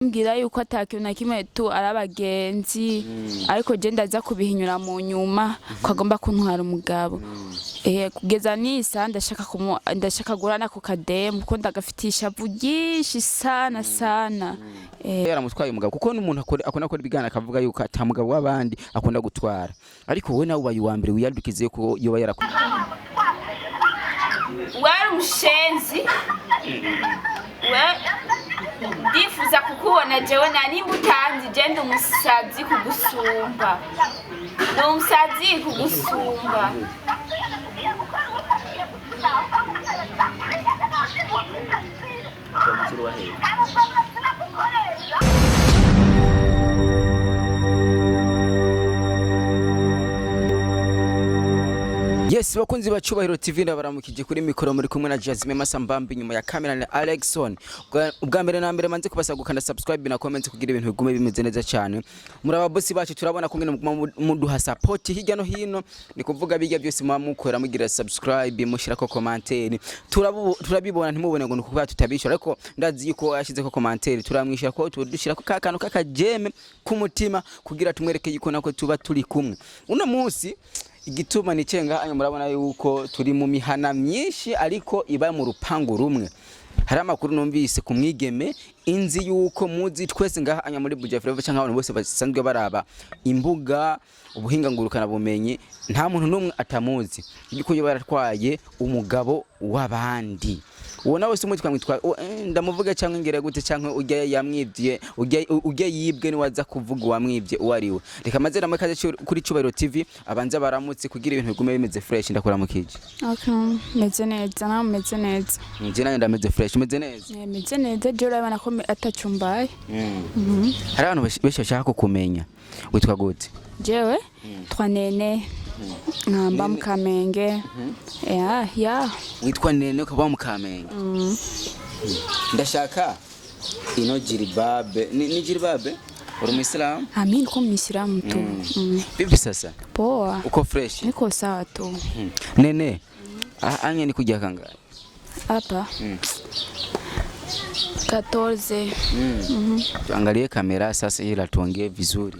mbwira yuko atakintu na kimwe tu arabagenzi ariko je ndaza kubihinyura mu nyuma ko agomba kuntwara umugabo kugeza nisa ndashaka gurana ku kademu ko ndagafitisha vugishi sana yaramutwaye umugabo kuko n'umuntu akona ko bigana akavuga yuko atamugabo w'abandi akunda gutwara ariko wowe nawe ubaye wa mbere wiyadukize ko yoba yarakunda wari umushenzi ndifuza kukubona jewe nimba utanzi je ndi umusazi kugusumba ndi umusazi kugusumba Yes, bakunzi bacubahiro TV ndabaramukije kuri mikoro muri kumwe na Jazzmema sambambi nyuma ya kamera na Alexson. Ubwa mbere na mbere manze kubasagukana subscribe na comment kugira ibintu bigume bimeze neza cyane. Muri ababosi bacu turabona kungene muduha support hirya no hino ni kuvuga bijya byose mukora mugira subscribe mushira ko commentaire. Turabibona ntimubone ngo nukuba tutabishora ariko ndazi yuko yashize ko commentaire turamwishira ko tudushira ko kakano kakajeme kumutima kugira tumwereke yuko nako tuba turi kumwe. Uno munsi igituma nicenga anya murabona yuko turi mu mihana myinshi ariko iba mu rupangu rumwe. Hari amakuru numvise kumwigeme inzi yuko muzi twese ngaha anya muri Buja Forever cyangwa abantu bose basanzwe baraba imbuga ubuhinga ngurukana bumenyi nta muntu numwe atamuzi yuko yo baratwaye umugabo w'abandi. Uwo nawe se twamwitwa ndamuvuga cyangwa ngere gute cyangwa ujya yamwivye ujya yibwe ni waza kuvuga wamwivye uwariwe. Reka mazera makaze kuri Cubahiro TV abanza baramutse kugira ibintu bigume bimeze fresh ndakuramukije. Okay, meze neza na meze neza. Nje nayo ndameze fresh meze neza. Meze neza je urabana ko atacumbaye. Hari abantu benshi bashaka kukumenya. Witwa gute? Jewe twanene ngamba mukamenge ya witwa Nene ukaba mukamenge ndashaka ino jiribabe ni jiribabe uri muislamu amin ko muislamu tu bibi sasa poa uko fresh niko sawa tu Nene anye ni kujya kangahe hapa 14 Tuangalie kamera sasa ila tuongee vizuri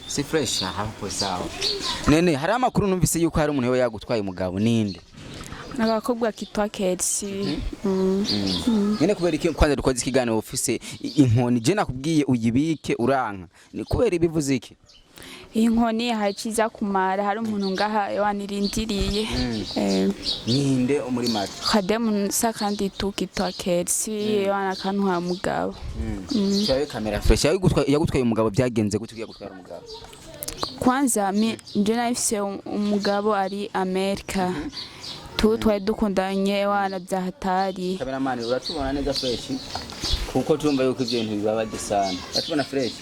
si fresh hapo sawa Nene hari amakuru numvise yuko hari umuntu yagutwaye umugabo ninde nagakobwa kitwa Kercy Nene kubera iki kwanza dukoze ikiganiro office inkoni je nakubwiye uyibike uranka ni kubera ibivuze iki inkoni haciza kumara hari umuntu ngaha wanirindiriye ninde umuri mate kademu sakandi tukitwa Kercy wana kantwa mugabo cyawe kamera fresh yagutwaye umugabo byagenze gute yagutwara umugabo kwanza nje nafise umugabo ari Amerika twari dukundanye wana byahatari cameraman uratubona neza fresh kuko tumva yuko ibintu bibabaje sana uratubona fresh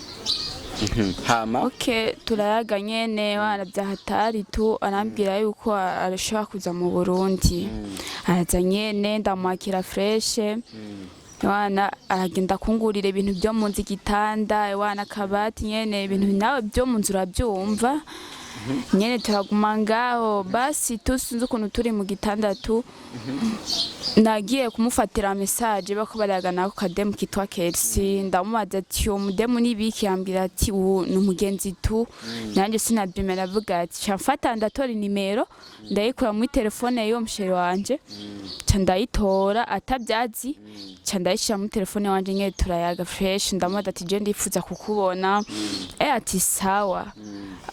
hama okay turayaga nyene wana byahatari tu arambwira yuko arashaka kuza mu Burundi araza nyene ndamwakira fresh wana aragenda kungurira ibintu byo munzi gitanda wana kabati nyene ibintu nawe byo munzu urabyumva nyene turaguma ngaho basi tusunze ukuntu turi mu gitandatu nagiye kumufatira message bako baragana ko kademu kitwa Kercy ndamubaza ati uwo mudemu nibiki yambira ati uwo numugenzi tu nanje sinabyemera avuga ati cyamfata ndatora nimero ndayikura muri telefone yo msheri wanje candayitora atabyazi candayishira muri telefone wanje nyene turayaga fresh ndamubaza ati je ndifuza kukubona ati sawa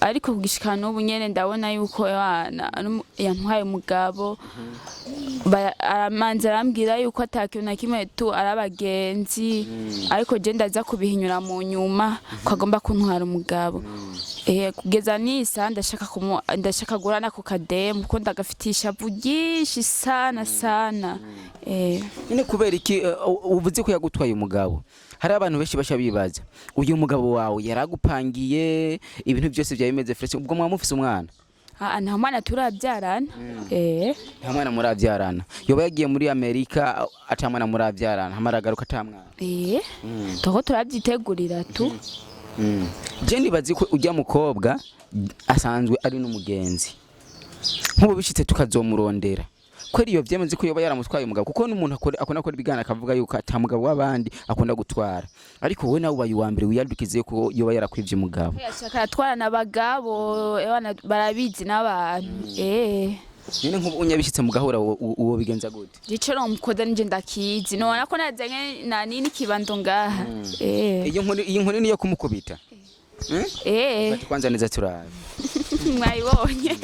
ariko kugishikana ubu nyene ndabona yuko yantwaye umugabo aramanza arambwira yuko atakintu na kimwe tu arabagenzi ariko je ndaza kubihinyura mu nyuma ko agomba kuntwara umugabo kugeza nisa ndashaka gurana ku kademu ko ndagafitisha vugishi sana Nene kubera iki uvuze ko yagutwaye umugabo hari abantu benshi bashabibaza uyu mugabo wawe yaragupangiye ibintu byose byabimeze fresh ubwo mwamufise umwana nta mwana turabyarana nta mwana murabyarana yoba yagiye muri Amerika atamwana murabyarana hamaragaruka atamwana toho turabyitegurira tu je ndibazi ko ujya mukobwa asanzwe ari n'umugenzi nk'ubu bishitse tukazomurondera kweri iyo vyemeze ko yoba yaramutwaye umugabo kuko n'umuntu akona ko bigana akavuga yuko atamugabo w'abandi akunda gutwara ariko wowe nawe ubaye uwa mbere wiyadukize ko yoba yarakwivye umugabo yashaka atwara n'abagabo barabizi n'abantu Nene nk'ubu unyabishitse mugahura uwo bigenza gute Dico no mukoda nje ndakizi nona ko nazanye na nini kibando ngaha iyo nkoni niyo kumukubita bati kwanza neza turabe mwayibonye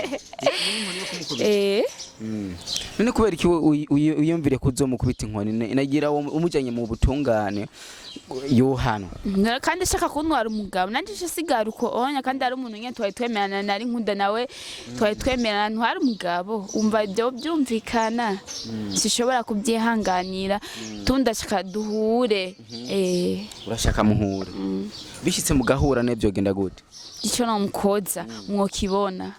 none kubera iki uyumvire kuzomukubita inkoni nagira umujanye mu butungane yohano kandi shaka kuntwara umugabo nanje sigara uko onya kandi ari umuntu nyene twari twemerana nari nkunda nawe twari twemerana ntwara umugabo umva ibyo byumvikana sishobora kubyihanganira tundashaka duhure urashaka muhure bishitse mugahura ne byogenda gute ico no mukoza mwokibona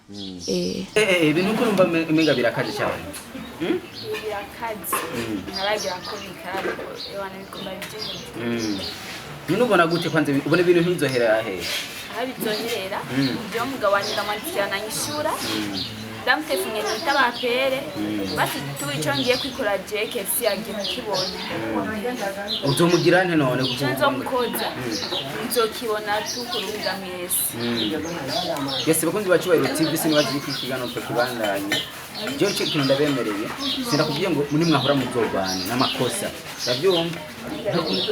ibintu ko numva menga birakaje cyane birakaze naragira ko bikariko ewana bikomba bije Nuno bona gute kwanza ubone ibintu ntizohera ahe bizohera byo mugabo wanje ndamwandikirana nyishura ndamutefunye nitabapere basi tubicongiye kwikora je Kercy yagiye kibona uzomugira nte none kuzo mukoza uzokibona tukurunga mwese Yesi bakunzi bacyubahiro TV sinibazi kwikigano twe kibandanye je cyo kintu ndabemereye sindakubwiye ngo muri mwahora muzobana n'amakosa ndavyumva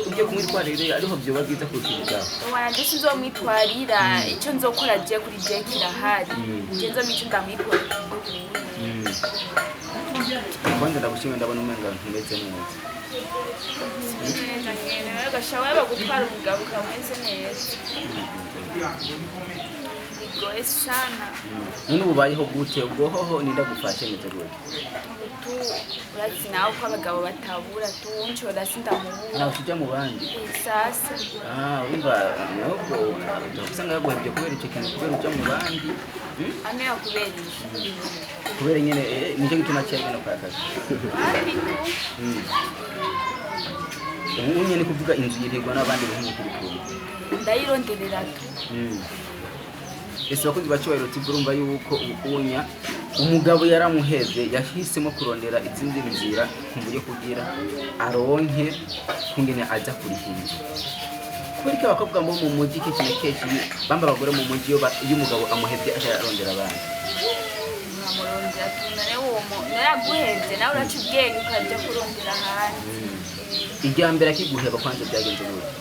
ugiye kumwitwarira ariho byo bagiza kukivuga wanje sinzomwitwarira ico nzokora je kuri je kirahari je nzomico ndamwikora kwanza ndagushimira ndabona umenga ntumeze neza gashawe bagutwara umugabo kameze neza bigoye sana none ubayeho gute ubwo hoho nindagufashe neza gute tu urazi nawe ko abagabo batabura tuncho ndasinda muhura nawe tujya mu bandi sasa urumva nubwo usanga yagohebye kubera icyo kintu kubera ujya mu bandi amera kubera nyene nicyo gituma cyane no kwakaza umunye ni kuvuga inzu yirigwa n'abandi bahinyi kuri kumwe ndayironderera tu ese bakunzi bacyubahiro urumva yuko ubunya umugabo yaramuheze yahisemo kurondera izindi nzira kumbuye kugira aronke kungene aza kuri hinji kurika abakobwa mu mujyi kekinekeki bamba abagore mu mujyi iyo umugabo amuhevye arondera abandi amurondera tunare womo naraguhevye nawe uracubwenge ukajya kurondera hanze ijya mbere akiguheba kwanza byagenze gute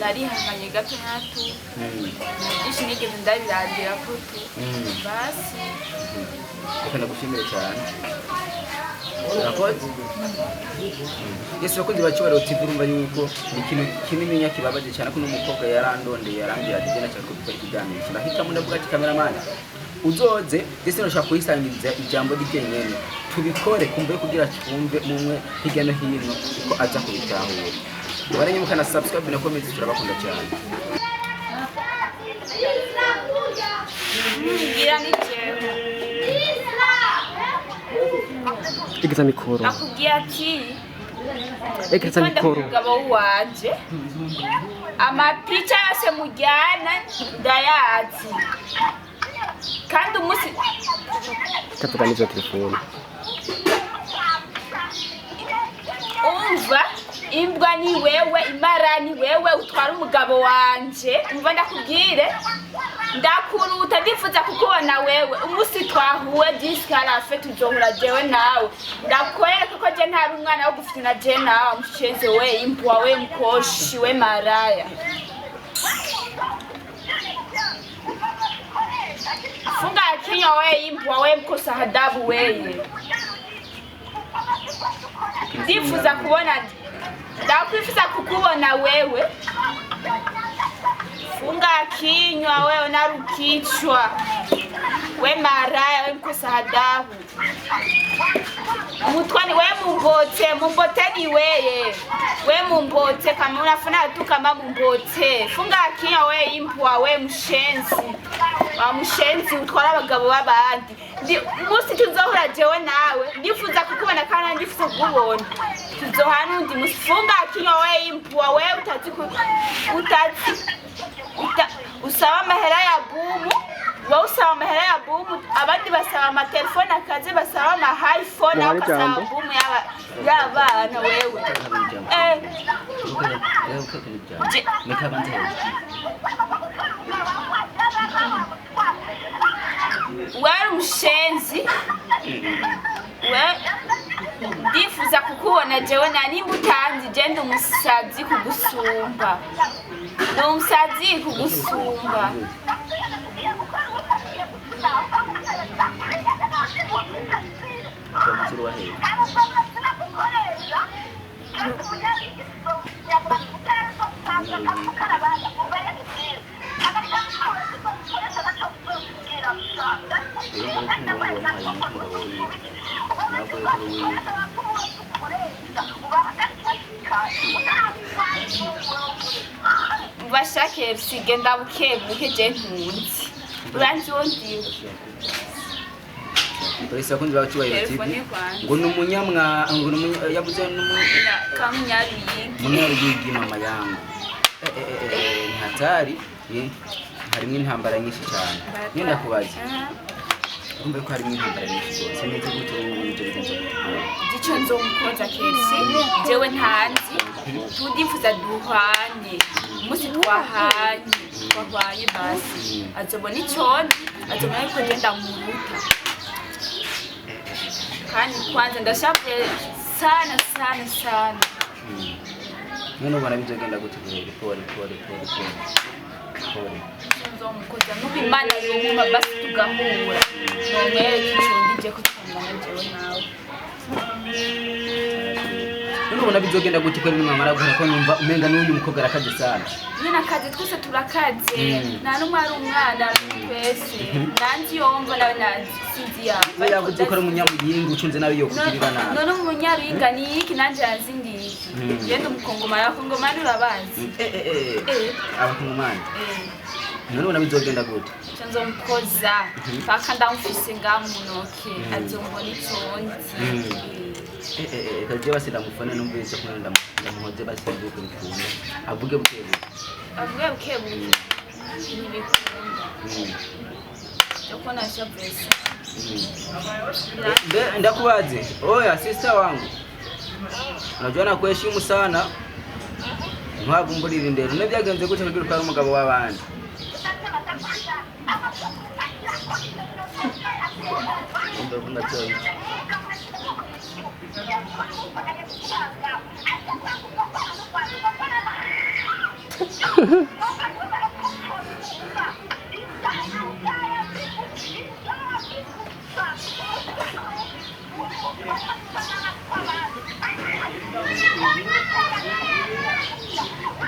nari hanganye gato nyatu ishi nigeze ndabirangira ko tu basi kana gushimira cyane urakoze Yesi bakunzi bacyubahiro TV urumva yuko ikintu kinini nyakibabaje cyane ko n'umukobwa yarandondeye yarangira ati na cyako gukora ikiganiro kirahita ndavuga ati cameraman uzoze ndetse no shaka kuyisangiriza ijambo ry'ikenyene tubikore kumbe kugira twumve mumwe hirya no hino ko aza kubitahura baranye mukana subscribe na comment turabakunda cyane ngira ni jewe Egeza mikoro. Akubwiye ati Egeza mikoro. Umugabo wanje amapicha yose mujyana ndayazi kandi umusi Katuganiza telefone. umva imbwa ni wewe imara ni wewe utwara umugabo wanje umva ndakubwire ndakuruta ndifuza kukubona wewe umusi twahuwe diskarafe tuzohura jewe nawe ndakwereka ko je ntari umwana wo gufitina je nawe mushenze we impwa we mkoshi we maraya funga kinyo we impwa we mkosa hadabu weye ndifuza kubona ndakwifuza kukubona wewe funga kinywa wewe narukichwa we maraya we mkosa hadabu mutwani we mumbote ni weye we mumbote kama unafuna tu kama mumbote funga kinywa we impwa we mshenzi wa mshenzi utwara abagabo babandi musi tuzohura jewe nawe ndifuza kukubona kana ndifuza kukubona tuzohana undi musifunga kinywa we impwa we utazi usaba amahera ya bumu wowe usaba amahera ya bumu abandi basaba amatelefone akazi basaba ama iphone aho ukasaba bumu y'abana wewe wari umushenzi we ndifuza kukubona jewe nanimba utanzi genda umusazi kugusumba ni umusazi kugusumba bashake sigenda bukebuke je ntunzi uranzi wondiwe Polisi akunze bacyubahiro TV ngo numunyamwa ngo yabuze numunya kamyarigi mama yangu hatari harimo intambara nyinshi cyane nenda kubaza kumbe ko harimo intambara nyinshi cyane neze gute gico nzomukoza Kercy jewe ntanzi tudifuza duhanye musi twahanye basi azobona icone azobona ko genda muruta kandi kwanza ndashavuye sana none ubona bizogenda gute pole nzomukoza n'ubimana yuma basi tugahura nomere kicundije ko twangana jewe nawe none ubona bizogenda gute ko nimamara guhera ko numva umenga n'uyu mukobwa arakaje sana nyina kazi twese turakaze nta numwe ari umwana twese nanzi yomva nawe nazizi yawe yavuze ko ari umunyamuyinga ucunze nawe yo kugirira nabi none umunyarwinga ni iki nanje yazindi yenda umukongomani abakongomani urabazi abakongomani none ubona bizogenda gute nzomukoza paka ndamufise ngamunoke azombona iconzi kaje basira mufana numvise ko ndamuhoze basinduke bikunda avuge bukebuke nibikunda yoko nashavese ndakubaze oya sister wangu unajua nakuheshimu sana ntwagumburira indero nebyagenze gute kugira ukari umugabo w'abandi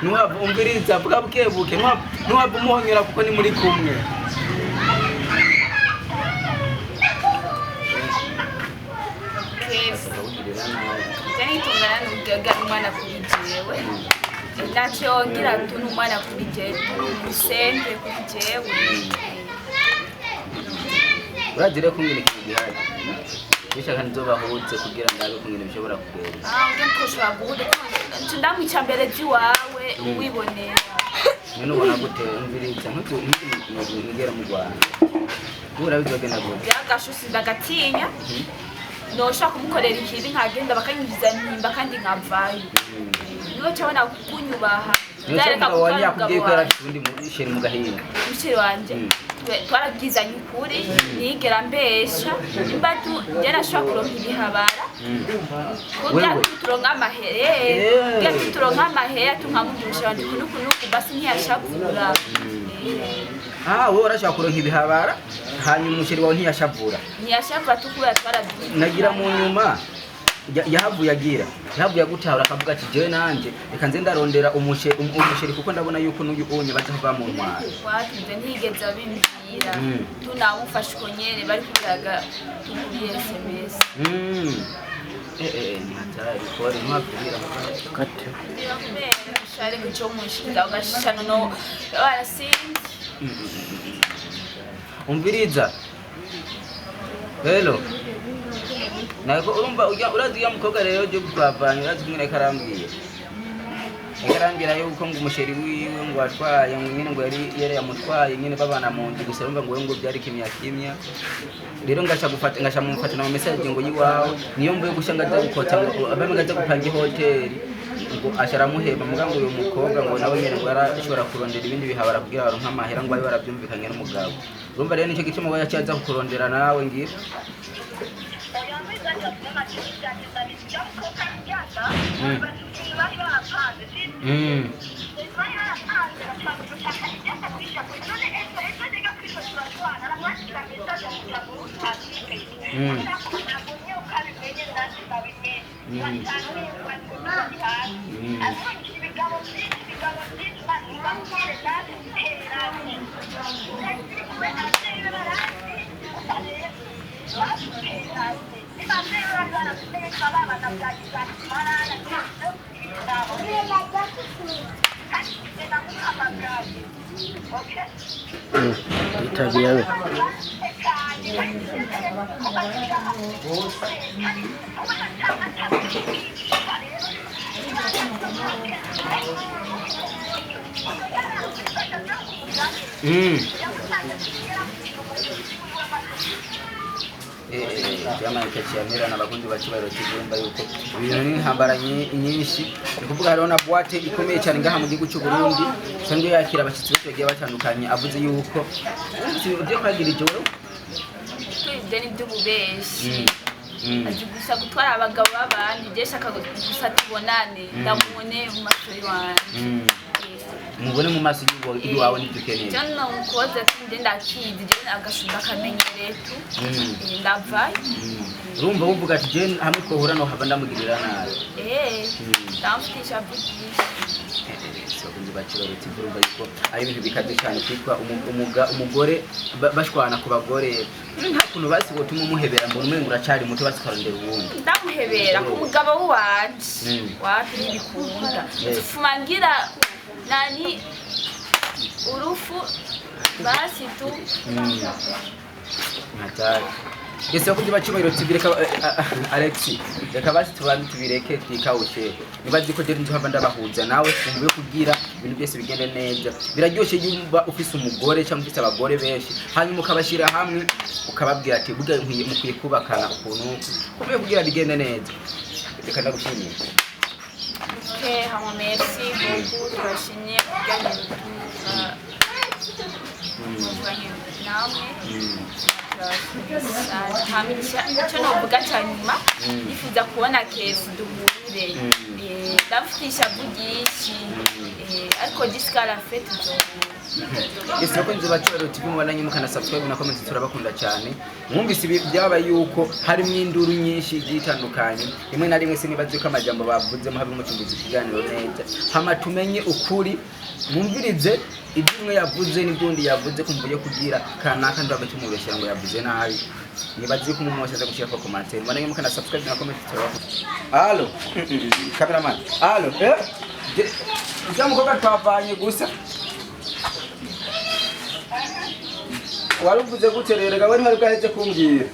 Nuhava umviriza vuga bukebuke nuhava umuhonyera kuko ni muri kumwe tungana n'ubwaga umwana kuri jewe ntacyo ngira tunu umwana kuri jewe musembe kuri jewe uragire kumwe n'ikigihari bishaka nzobahuze kugira ndabe kumwe bishobora kugera nge nkoshobora guhuza ndamwica mbere jiwawe wibonera none ubona gute umviriza ntugera mu Rwanda ubura bizogenda gute byagashusi ndagatinya noshaka kumukorera ikibi nkagenda bakanyinjiza impimba kandi nkavayo niwe cyabona kunyubaha ndareka kukwara kundi musheri mu gahinga musheri wanje twarabwizanye ukuri nigera mbesha imbatu yarashaka kuronka ibihabara kugira turonka amahera tunkamugusha bandi kunuku basi ntiyashavura wowe urashaka kuronka ibihabara hanyuma umusheri wawe ntiyashavura tukura twarabwiza nagira mu nyuma yahavuye gutahura akavuga ati jewe nanje reka nze ndarondera umusheri kuko ndabona yuko n'uyu onye bazava mu ntwara watunze ntigeze abimbwira tunamufashe uko nyene bari kubiraga tuguriye SMS ni hatari kore ntwabwira kate share kucho mushika ugashishana no warasinzi umviriza hello nako urumva urazi ya mukobwa rero je twavanye urazi kumwe karambwiye yarambira yuko ngo umusheri wiwe ngo atwaye ngo nyine ngo yari yamutwaye nyine babana mu nzu gusa urumva ngo byari kimya rero ngasha mumufatana mu message ngo yiwawe niyo mvuye gusha ngaza gukota ngo abame ngaza gupanga hoteli ngo ashara muheba mugango uyu mukobwa ngo nawe nyene ngo arashobora kurondera ibindi bihabara kugira baronka amahera ngo abe barabyumvikanye n'umugabo urumva rero nicyo gituma ngo yacaza kukurondera nawe ngira Itabiyawe. Jamaa Kercy n'abakunzi bacibahiro kigomba yuko ibintu n'intambara nyinshi kuvuga hariho na boîte ikomeye cyane ngaha mu gihugu cy'u Burundi sanzwe yakira abashitsi bagiye batandukanye avuze yuko byo kwagira ijoro twibye n'iby'ububeshi aje gusa gutwara abagabo babandi byeshaka gusa tubonane ndamubone mu masuri wanje mubone mu maso y'uwawe n'idukeneye cyane umukoze kandi ndakizi je agashunda kamenyereye tu ndavaye urumva uvuga ati je hamwe ko hura no hava ndamugirira nabi ndamfisha byinshi bakunzi bacibahiro urumva yuko ari ibintu bikaze cyane kwitwa umugore bashwana ku bagore nta kuntu basi ngo tumu muhebera mbona umwe nguracari muto basikarondera ubundi ndamuhebera ku mugabo wanje wapi n'ibikunda tufumangira nani urufu basi tu natari Ese bakunzi bacibahiro tibireka Alexi reka basi tubandi tubireke twikawushe nibazi ko je nzuhava ndabahuza nawe kumbuye kugira ibintu byose bigende neza biraryoshe yumva ufise umugore cyangwa ufise abagore benshi hanyuma ukabashira hamwe ukababwira ati buga mukwiye kubakana ukuntu kumbuye kugira bigende neza reka ndagushimira hama merci beaucoup turashimye kujyanye namwe icyo novuga cya nyuma nifuza kubona Kercy duhurire ndamufisha byinshi ariko jusqu'à la fête Ese bakunzi bacibahiro TV mubandanye mukana subscribe na comment turabakunda cyane mwumvise byabaye yuko harimo induru nyinshi zitandukanye rimwe na rimwe sinibaze ko amajambo bavuzemo habe umucunguzi ikiganiro neza hama tumenye ukuri mwumvirize ibyumwe yavuze n'ibyondi yavuze kumbuye kugira kanaka ndabe tumubeshya ngo yavuze nabi nibaze ko umuntu wese azagushira ko commentaire mubandanye mukana subscribe na comment turabakunda allo cameraman allo mukobwa twavanye gusa waruvuze gute rero gawe ntari bwaheze kumbwira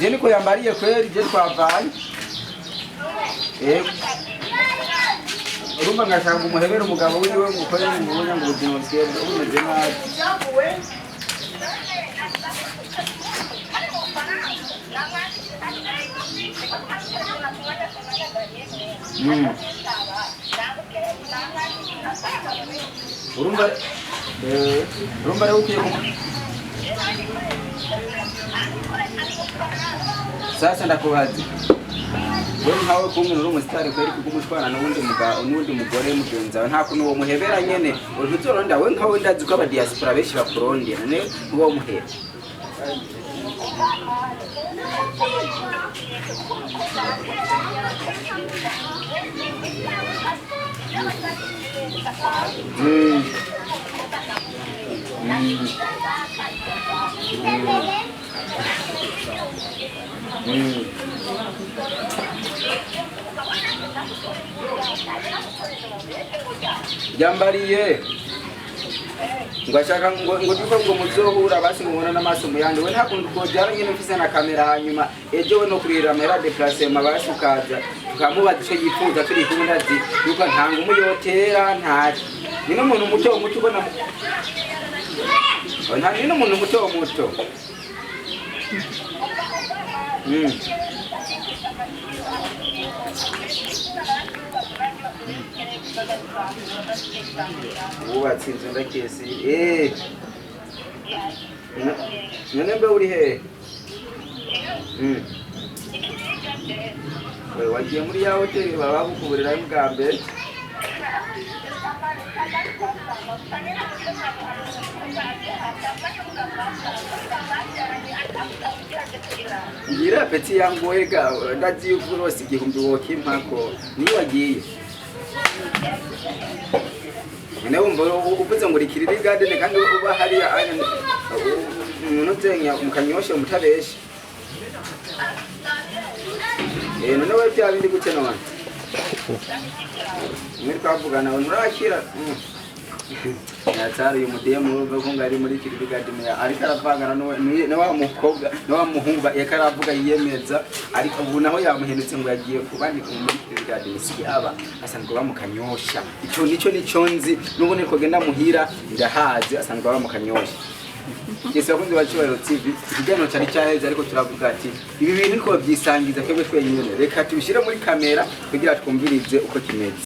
je niko yambariye kweri je twavanye urumva ngashaka umuhebera umugabo wiwe ngo ukore ngo ubuzima bwiwe bumeze nabi urumva rero ukiye sasa ndakubaza wewe nkawe kumwe uri umusitari kweri kugumushwana n'undi mugore mugenzi wawe nta kuntu uwo muhebera nyene uruzoronda we nkawe ndazi ko aba diaspora benshi bakurondera ne uwo muhera Yambariye ngo ashaka ngo duko ngo muzohura basi mubona n'amaso muyandi we nta kuntu twojyana nyine mfise na kamera hanyuma ejo we no kurira amahera déplacement basi ukaza tukamubaza icyo yifuza turi kumwe ndazi yuko ntanga umuyotera ntari ni n'umuntu muto ubona nta ni n'umuntu muto wubatse inzu ndakesi none mbe uri hehe we wagiye muri ya hoteli baba bagukuburirayo bwa mbere ngira peti yangu wega ndazi yuko rose igihumbi wokimpako niyo wagiye ine wumva uvuze ngo rikiriri garden kandi uba hariya munotenya mukanyoshe mutabeshe none we bya bindi gute none mwiri twavugana murakira yatari uyu mudemu uvuga ko ngari muri kiriri garden ariko aravangana no wa mukobwa no wa muhungu yakaravuga yiyemeza ariko ubu naho yamuhendutse ngo yagiye kubandi muri kiriri garden si aba asanzwe bamukanyosha icyo nico nzi n'ubu niko genda muhira ndahazi asanzwe bamukanyosha Kercy bakunzi ba Cyubahiro TV igano cyari cyaheze ariko turavuga ati ibi bintu ko byisangiza twebwe twenyine reka tubishire muri kamera kugira twumvirize uko kimeze